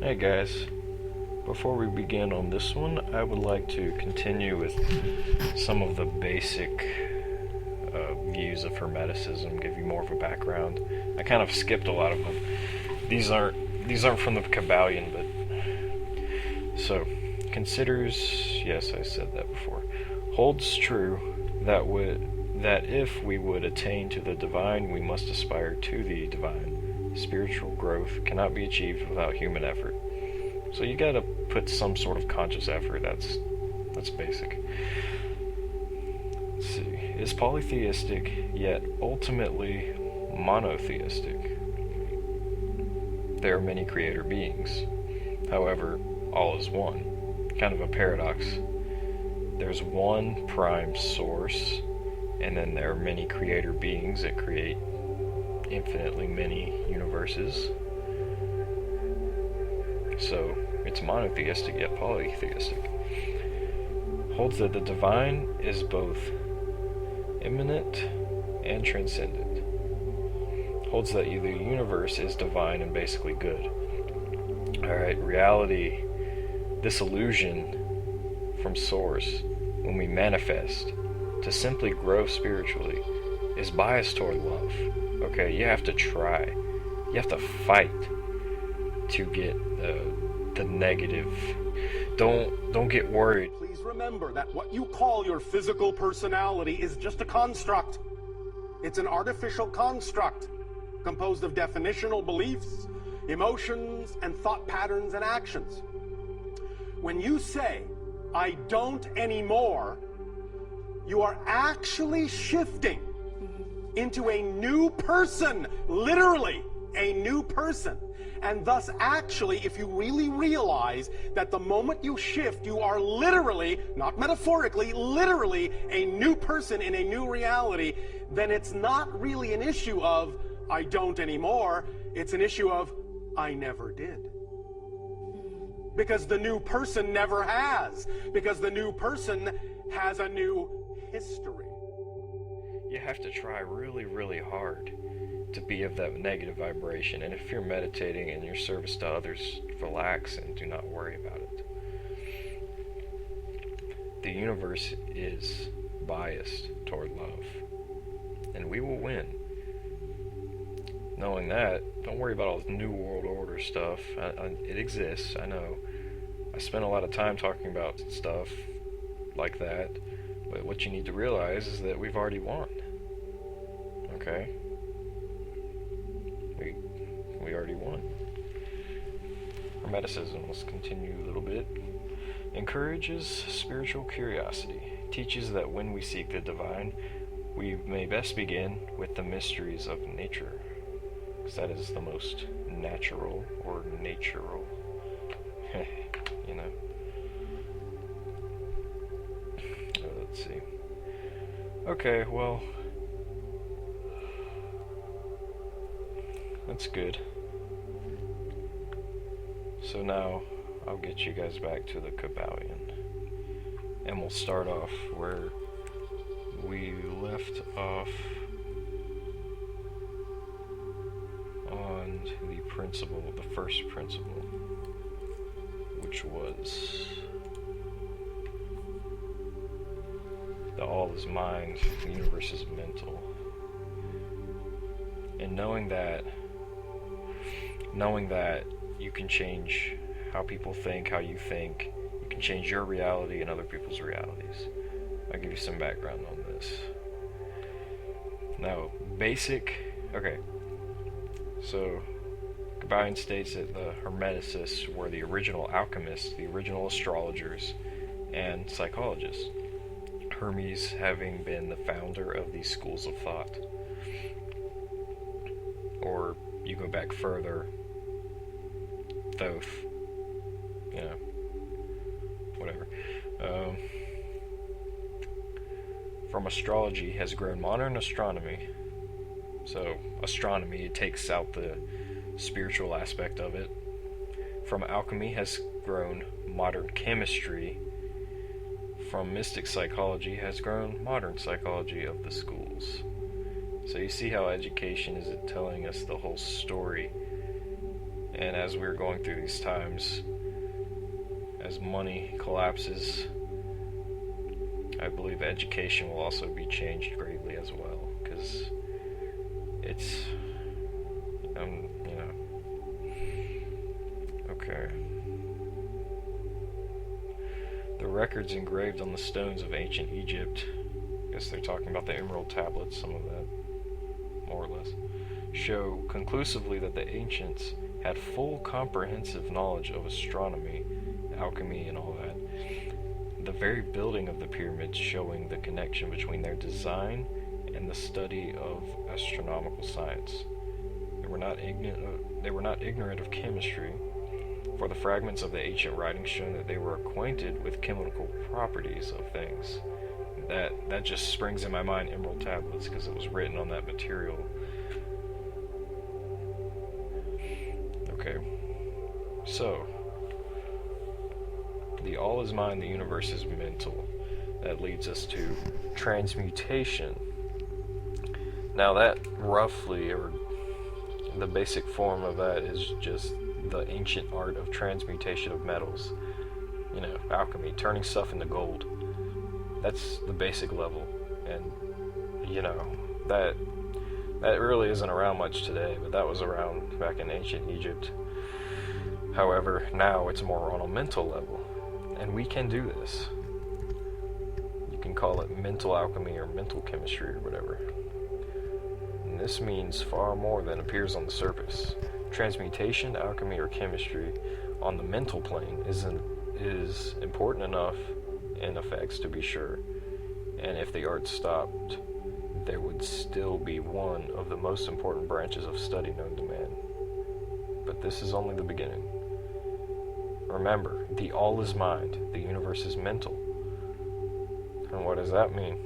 Hey guys, before we begin on this one, I would like to continue with some of the basic views of Hermeticism, give you more of a background. I kind of skipped a lot of them. These aren't from the Kybalion, but so considers, yes, I said that before, holds true that if we would attain to the divine, we must aspire to the divine. Spiritual growth cannot be achieved without human effort. So you gotta put some sort of conscious effort. That's basic. Let's see. Is polytheistic, yet ultimately monotheistic. There are many creator beings. However, all is one. Kind of a paradox. There's one prime source, and then there are many creator beings that create infinitely many universes. So it's monotheistic yet polytheistic. Holds that the divine is both immanent and transcendent. Holds that the universe is divine and basically good. Alright, reality, this illusion from source, when we manifest to simply grow spiritually, is biased toward love. Okay, you have to try. You have to fight to get the negative. Don't get worried. Please remember that what you call your physical personality is just a construct. It's an artificial construct composed of definitional beliefs, emotions, and thought patterns and actions. When you say, "I don't anymore," you are actually shifting into a new person, literally a new person. And thus, actually, if you really realize that the moment you shift, you are literally, not metaphorically, literally a new person in a new reality, then it's not really an issue of, "I don't anymore." It's an issue of, "I never did." Because the new person never has. Because the new person has a new history. You have to try really, really hard to be of that negative vibration. And if you're meditating in your service to others, relax and do not worry about it. The universe is biased toward love, and we will win. Knowing that, don't worry about all this New World Order stuff. It exists, I know. I spent a lot of time talking about stuff like that, but what you need to realize is that we've already won. Okay? We already won. Hermeticism, let's continue a little bit. Encourages spiritual curiosity. Teaches that when we seek the divine, we may best begin with the mysteries of nature, because that is the most natural or natural. You know. Let's see. Okay, well, that's good. So now I'll get you guys back to the Kybalion, and we'll start off where we left off on the principle, the first principle, which was that all is mind, the universe is mental. And knowing that you can change how people think, how you think, you can change your reality and other people's realities. I'll give you some background on this. Now, okay, so Kybalion states that the Hermeticists were the original alchemists, the original astrologers, and psychologists. Hermes having been the founder of these schools of thought. Or you go back further, Thoth, you know, whatever. From astrology has grown modern astronomy. So astronomy, it takes out the spiritual aspect of it. From alchemy has grown modern chemistry. From mystic psychology has grown modern psychology of the schools. So you see how education is telling us the whole story And as we're going through these times, as money collapses, I believe education will also be changed greatly as well, because it's, okay. The records engraved on the stones of ancient Egypt, I guess they're talking about the emerald tablets, some of that, more or less, show conclusively that the ancients had full comprehensive knowledge of astronomy, alchemy, and all that. The very building of the pyramids showing the connection between their design and the study of astronomical science. They were not ignorant of chemistry, for the fragments of the ancient writings show that they were acquainted with chemical properties of things. That just springs in my mind emerald tablets, because it was written on that material. Okay, so the all is mind, the universe is mental. That leads us to transmutation. Now that roughly, or the basic form of that, is just the ancient art of transmutation of metals. Alchemy, turning stuff into gold. That's the basic level. And, that really isn't around much today, but that was around back in ancient Egypt. However, now it's more on a mental level. And we can do this. You can call it mental alchemy or mental chemistry or whatever. And this means far more than appears on the surface. Transmutation, alchemy, or chemistry on the mental plane is important enough in effects to be sure. And if the art stopped, there would still be one of the most important branches of study known to man. But this is only the beginning. Remember, the all is mind, the universe is mental. And what does that mean?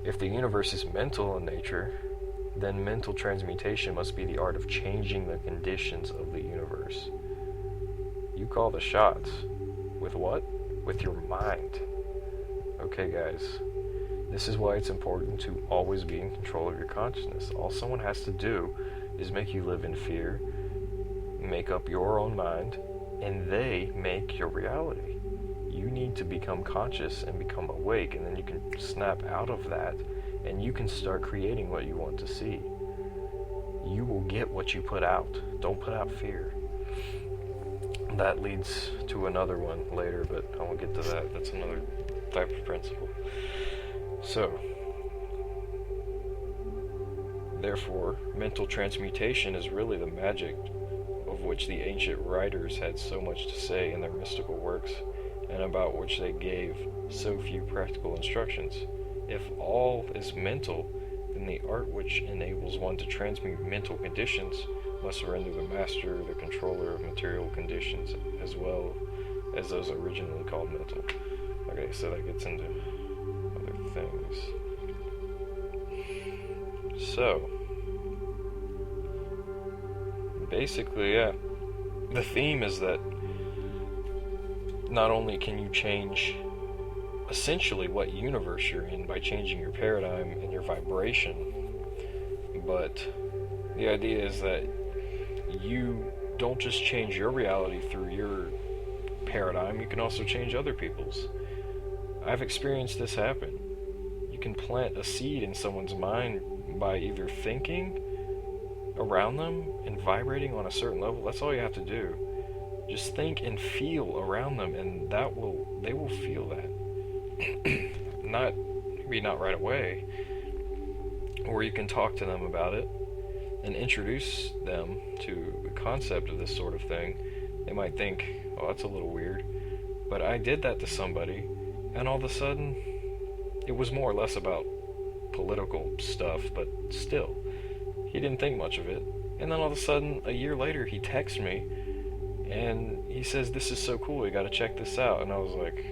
If the universe is mental in nature, then mental transmutation must be the art of changing the conditions of the universe. You call the shots. With what? With your mind. Okay, guys. This is why it's important to always be in control of your consciousness. All someone has to do is make you live in fear, make up your own mind, and they make your reality. You need to become conscious and become awake, and then you can snap out of that, and you can start creating what you want to see. You will get what you put out. Don't put out fear. That leads to another one later, but I won't get to that. That's another type of principle. So, therefore, mental transmutation is really the magic of which the ancient writers had so much to say in their mystical works, and about which they gave so few practical instructions. If all is mental, then the art which enables one to transmute mental conditions must render the master the controller of material conditions, as well as those originally called mental. Okay, so that gets into other things. So, basically, yeah, the theme is that not only can you change essentially what universe you're in by changing your paradigm and your vibration, but the idea is that you don't just change your reality through your paradigm, you can also change other people's. I've experienced this happen. You can plant a seed in someone's mind by either thinking around them and vibrating on a certain level. That's all you have to do. Just think and feel around them, and they will feel that. Maybe not right away. Or you can talk to them about it and introduce them to the concept of this sort of thing. They might think, oh, that's a little weird. But I did that to somebody, and all of a sudden, it was more or less about political stuff, but still, he didn't think much of it. And then all of a sudden, a year later, he texts me, and he says, this is so cool, you gotta check this out. And I was like,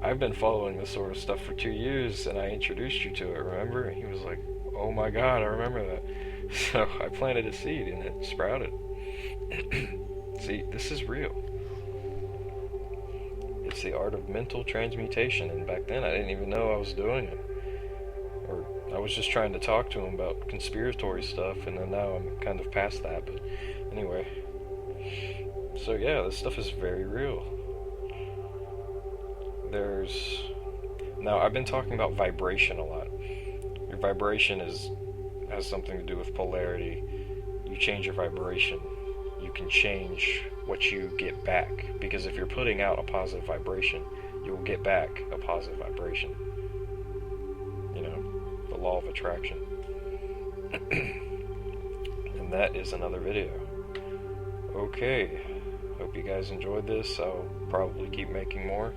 I've been following this sort of stuff for 2 years, and I introduced you to it, remember? And he was like, oh my god, I remember that. So I planted a seed, and it sprouted. See, this is real. It's the art of mental transmutation, and back then I didn't even know I was doing it. Or I was just trying to talk to him about conspiratory stuff, and then now I'm kind of past that, but anyway. So yeah, this stuff is very real. Now I've been talking about vibration a lot. Your vibration has something to do with polarity. You change your vibration, you can change what you get back, because if you're putting out a positive vibration, you will get back a positive vibration. You know, the law of attraction. And that is another video. Okay, hope you guys enjoyed this. I'll probably keep making more.